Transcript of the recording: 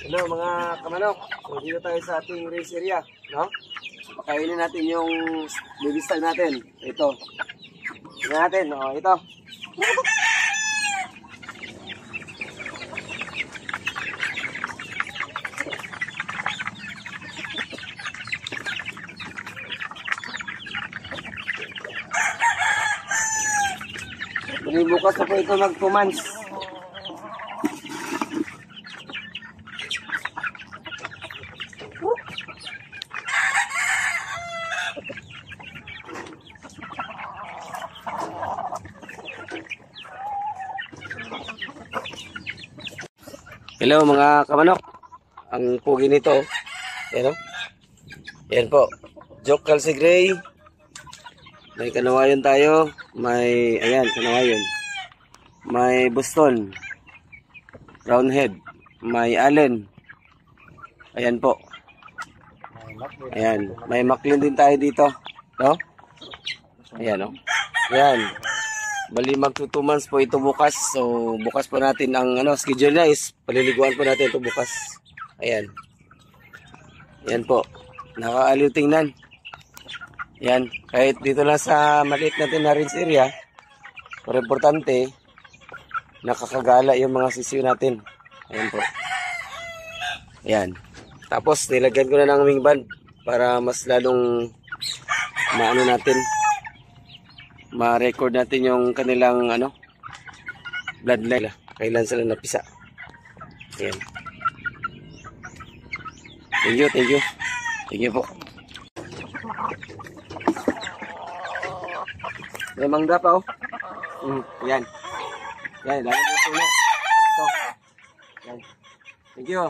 Hello mga kamanok. So dito tayo sa ating race area, no? Pakainin natin yung baby style natin. Ito. Tingnan natin, ito. Bukas na po ito mag 2 months. Hello mga kamanok. Ang pugi nito, ayan o. Ayan po. Joke Calci Gray. May kanawayon tayo. May, ayan, kanawayon. May Boston. Roundhead. May Allen. Ayan po. Ayan. May Maclean din tayo dito. No? Ayan o. Ayan. Bali mag 2 months po ito bukas. So bukas po natin ang schedule na is paliliguan po natin ito bukas. Ayan. Ayan po. Nakaaliw tingnan. Ayan. Kahit dito lang sa maliit natin na range area. Pero importante, nakakagala yung mga sisiyo natin. Ayan po. Ayan. Tapos nilagyan ko na ng wing band para mas lalong maano natin, ma-record natin yung kanilang bloodline, kailan sila napisa. Ayan. Thank you, thank you. Thank you po. May mangga pa Ayan. Ayan, lalo mo ito. Ito. Ayan. Thank you.